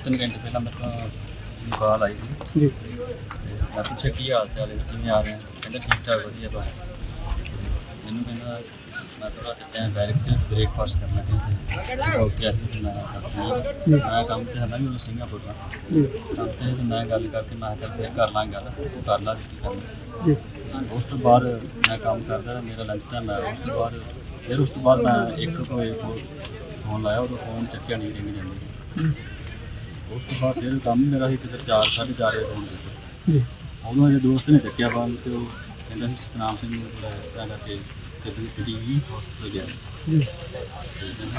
2-3 घंटे पहला मेरे को कॉल आई थी जी। मैं पूछा की हाल चाल है, किमें आ रहे हैं, कहते ठीक ठाक वधिया बस मैनू कहना मैं थोड़ा टाइम डायरेक्ट ब्रेकफास्ट करना है ओके मैं काम से है मैं सिंगापुर का काम से तो मैं गल करके मैं चल फिर कर ला गल कर ला की करना उस तो बाद मैं काम करता रहा मेरा लंच टाइम आया उस तो बाद मैं एक कोई फोन लाया और फोन चक्या नहीं रिंग जाती उस तो बाद फिर काम मेरा ही किधर 4-4:30 बजे फोन किया उदों अजे दोस्त ने चक्या फोन तो कहता सतनाम सिंह थोड़ा इस तरह करके तबीयत ही हो गया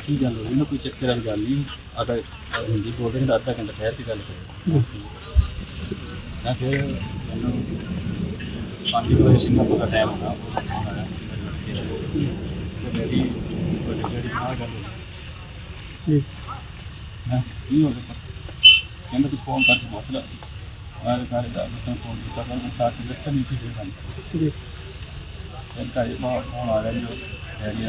की गल हो गई कोई चक्कर वाली गल नहीं आधा हिंदी बोलते हैं आधा घंटा ठहर के गल करें मैं फिर मैं 5 बजे सिंगापुर का टाइम होगा मेरी हाँ गल नहीं हो सकता कहना तू फोन करके पूछ ला मैं घर फोन किया दस नीचे फिर घर फोन आ गया जो डैडी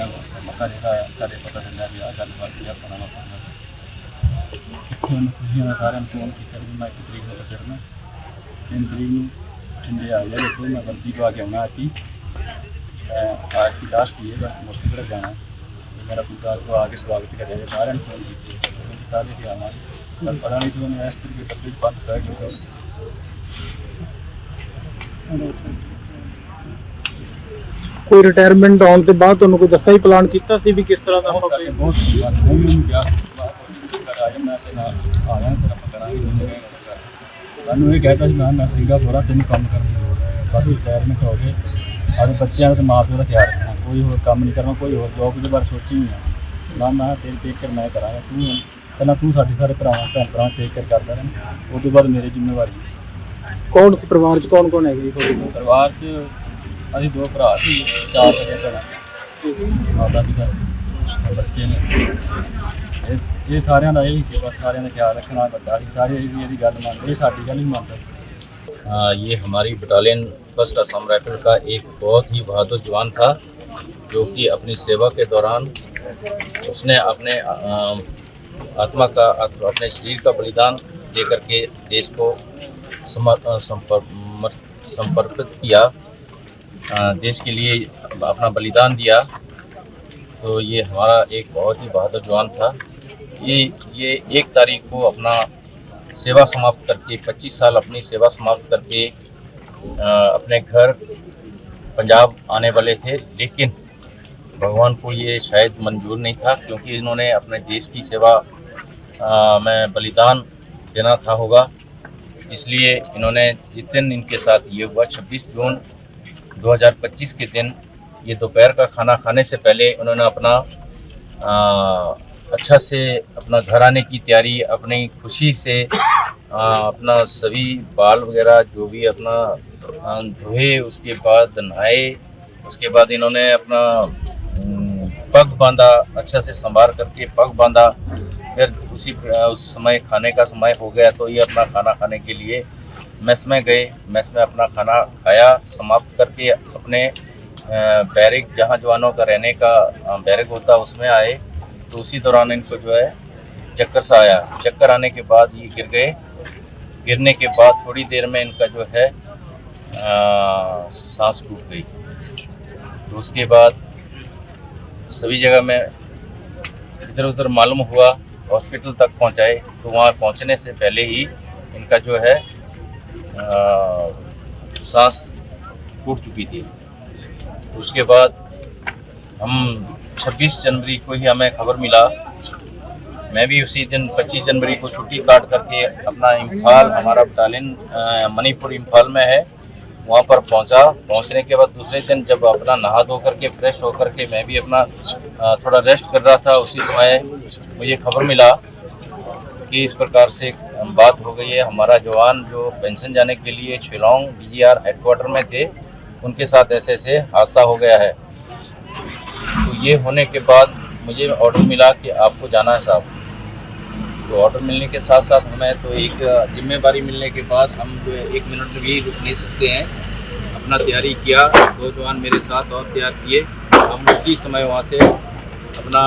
मक्का जेह्ड़ा घर पता चलिया भी आ गलबात ही अपना खुशियां का सारे फोन किया मैं 1 तरीक को फिरना 3 तरीक में ठंडे आ गया देखो मैं वर्दी पा के आना आती आज की लास्ट ही है मुझसे जाना मेरा पूरा को आगे स्वागत करेगा सारे फोन किए सारे ही आना पता नहीं तो मैं इस तरीके तकलीफ बंद कर क्यों कोई रिटायरमेंट आने के बाद तुहानूं कोई दस्सा ही प्लान किया सी भी किस तरह का बहुत मैं कहता मैं सिंगापुर तेन कम करने की जरूरत बस रिटायरमेंट हो गए और बच्चों का तो माँ प्यो का ख्याल रखना कोई होर काम नहीं करना कोई होर जॉब के बारे सोची नहीं ना मैं तेरी टेक केयर मैं करांगा, तू पहला तू साडे सारे भरावां भैन भरावां टेक केयर करदा रहे, उस तो बाद मेरी जिम्मेवारी। कौन सी परिवार च कौन कौन है जी ਤੁਹਾਡੇ ਕੋਲ? परिवार च असीं 2 भरा सी, 4 बजे भैणां माता पिता बच्चे ने। ये सारिਆਂ ਦਾ यही ਸੀ बस, सारिਆਂ ਦਾ ख्याल रखना बड़ा सी, सारे ਇਹਦੀ ਗੱਲ ਮੰਨਦੇ, ਇਹ ਸਾਡੀ ਗੱਲ नहीं ਮੰਨਦੇ। ये हमारी बटालियन फर्स्ट असम राइफल का एक बहुत ही बहादुर जवान था, जो कि अपनी सेवा के दौरान उसने अपने आत्मा का, अपने शरीर का बलिदान दे करके देश को समर्पित किया, देश के लिए अपना बलिदान दिया। तो ये हमारा एक बहुत ही बहादुर जवान था। ये 1 तारीख को अपना सेवा समाप्त करके 25 साल अपनी सेवा समाप्त करके अपने घर पंजाब आने वाले थे, लेकिन भगवान को ये शायद मंजूर नहीं था, क्योंकि इन्होंने अपने देश की सेवा में बलिदान देना था होगा। इसलिए इन्होंने जिस दिन इनके साथ ये हुआ 26 जून 2025 के दिन, ये दोपहर का खाना खाने से पहले उन्होंने अपना अच्छा से अपना घर आने की तैयारी, अपनी खुशी से अपना सभी बाल वगैरह जो भी अपना धोए, उसके बाद नहाए, उसके बाद इन्होंने अपना पग बांधा, अच्छा से संभार करके पग बांधा। फिर उस समय खाने का समय हो गया, तो ये अपना खाना खाने के लिए मेस में गए। मेस में अपना खाना खाया, समाप्त करके अपने बैरक, जहाँ जवानों का रहने का बैरक होता उसमें आए। तो उसी दौरान इनको जो है चक्कर सा आया। चक्कर आने के बाद ये गिर गए। गिरने के बाद थोड़ी देर में इनका जो है सांस टूट गई। तो उसके बाद सभी जगह में इधर उधर मालूम हुआ, हॉस्पिटल तक पहुंचाए। तो वहाँ पहुंचने से पहले ही इनका जो है सांस टूट चुकी थी। उसके बाद हम 26 जनवरी को ही हमें खबर मिला। मैं भी उसी दिन 25 जनवरी को छुट्टी काट करके अपना इम्फाल, हमारा बटालियन मणिपुर इम्फाल में है, वहाँ पर पहुँचा। पहुँचने के बाद दूसरे दिन जब अपना नहा धो करके फ्रेश हो करके मैं भी अपना थोड़ा रेस्ट कर रहा था, उसी समय मुझे खबर मिला कि इस प्रकार से बात हो गई है। हमारा जवान जो पेंशन जाने के लिए शिलोंग BGR हेडक्वार्टर में थे, उनके साथ ऐसे हादसा हो गया है। तो ये होने के बाद मुझे ऑर्डर मिला कि आपको जाना है साहब। तो ऑर्डर मिलने के साथ साथ हमें तो एक जिम्मेदारी मिलने के बाद हम जो है 1 मिनट भी रुक नहीं सकते हैं। अपना तैयारी किया, 2 जवान मेरे साथ और तैयार किए। हम उसी समय वहाँ से अपना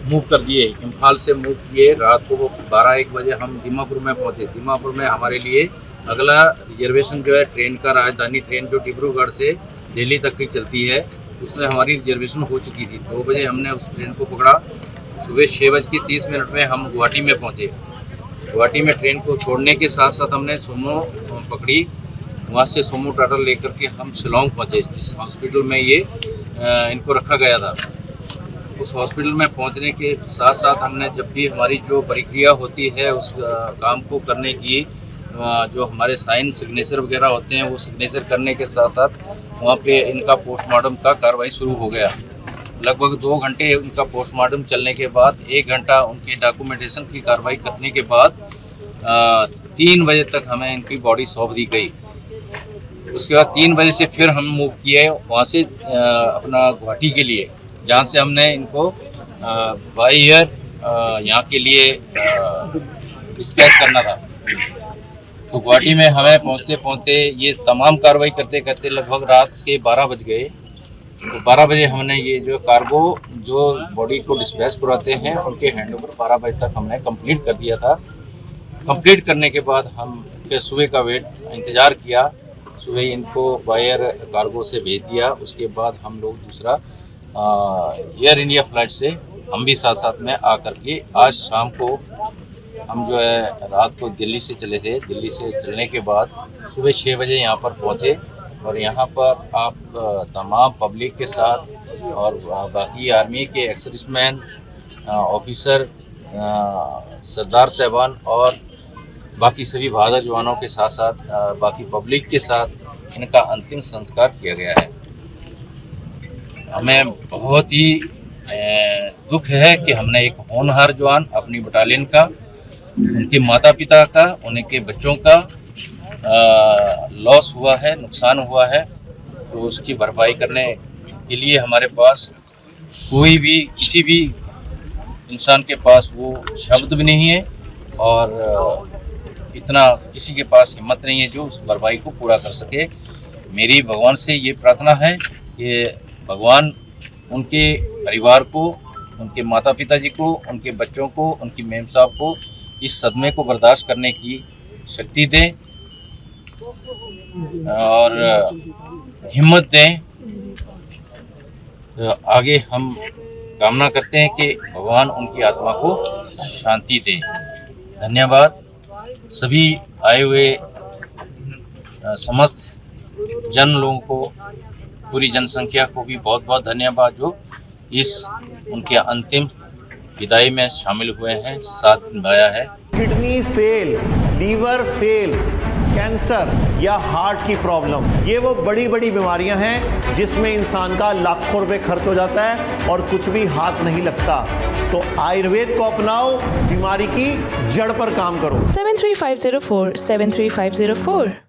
मूव कर दिए, इम्फाल से मूव किए। रात को 12-1 बजे हम दीमापुर में पहुँचे। दीमापुर में हमारे लिए अगला रिजर्वेशन जो है ट्रेन का, राजधानी ट्रेन जो डिब्रूगढ़ से दिल्ली तक की चलती है, उसमें हमारी रिजर्वेशन हो चुकी थी। 2 बजे हमने उस ट्रेन को पकड़ा। सुबह 6:30 में हम गुवाहाटी में पहुंचे। गुवाहाटी में ट्रेन को छोड़ने के साथ साथ हमने सोमो पकड़ी। वहां से सोमो टाटा लेकर के हम शिलोंग पहुंचे, जिस हॉस्पिटल में ये इनको रखा गया था। उस हॉस्पिटल में पहुंचने के साथ साथ हमने जब भी हमारी जो प्रक्रिया होती है उस काम को करने की, जो हमारे साइन सिग्नेचर वगैरह होते हैं, वो सिग्नेचर करने के साथ साथ वहाँ पे इनका पोस्टमार्टम का कार्रवाई शुरू हो गया। लगभग 2 घंटे उनका पोस्टमार्टम चलने के बाद 1 घंटा उनके डॉक्यूमेंटेशन की कार्रवाई करने के बाद 3 बजे तक हमें इनकी बॉडी सौंप दी गई। उसके बाद 3 बजे से फिर हम मूव किए वहाँ से अपना गुवाहाटी के लिए, जहाँ से हमने इनको बाई एयर यहाँ के लिए डिस्पैच करना था। तो गुवाहाटी में हमें पहुँचते पहुँचते ये तमाम कार्रवाई करते करते लगभग रात के 12 बज गए। तो 12 बजे हमने ये जो कार्गो जो बॉडी को डिस्पैच करवाते हैं उनके हैंडओवर 12 बजे तक हमने कंप्लीट कर दिया था। कंप्लीट करने के बाद हम फिर सुबह का इंतज़ार किया। सुबह इनको बायर कार्गो से भेज दिया। उसके बाद हम लोग दूसरा एयर इंडिया फ्लाइट से हम भी साथ साथ में आकर के आज शाम को हम जो है रात को दिल्ली से चले थे। दिल्ली से चलने के बाद सुबह 6 बजे यहाँ पर पहुँचे और यहाँ पर आप तमाम पब्लिक के साथ और बाकी आर्मी के एक्स-सर्विसमैन ऑफिसर, सरदार साहबान और बाकी सभी बहादुर जवानों के साथ साथ बाकी पब्लिक के साथ इनका अंतिम संस्कार किया गया है। हमें बहुत ही दुख है कि हमने एक होनहार जवान अपनी बटालियन का, उनके माता पिता का, उनके बच्चों का लॉस हुआ है, नुकसान हुआ है। तो उसकी भरपाई करने के लिए हमारे पास कोई भी, किसी भी इंसान के पास वो शब्द भी नहीं है और इतना किसी के पास हिम्मत नहीं है जो उस भरपाई को पूरा कर सके। मेरी भगवान से ये प्रार्थना है कि भगवान उनके परिवार को, उनके माता पिता जी को, उनके बच्चों को, उनकी मेम साहब को इस सदमे को बर्दाश्त करने की शक्ति दें और हिम्मत दें। तो आगे हम कामना करते हैं कि भगवान उनकी आत्मा को शांति दे। धन्यवाद। सभी आए हुए समस्त जन लोगों को, पूरी जनसंख्या को भी बहुत बहुत धन्यवाद जो इस उनके अंतिम विदाई में शामिल हुए हैं, साथ निभाया है। Kidney fail, liver fail, cancer या हार्ट की प्रॉब्लम, ये वो बड़ी बड़ी बीमारियां हैं जिसमें इंसान का लाखों रुपए खर्च हो जाता है और कुछ भी हाथ नहीं लगता। तो आयुर्वेद को अपनाओ, बीमारी की जड़ पर काम करो। 73504 73504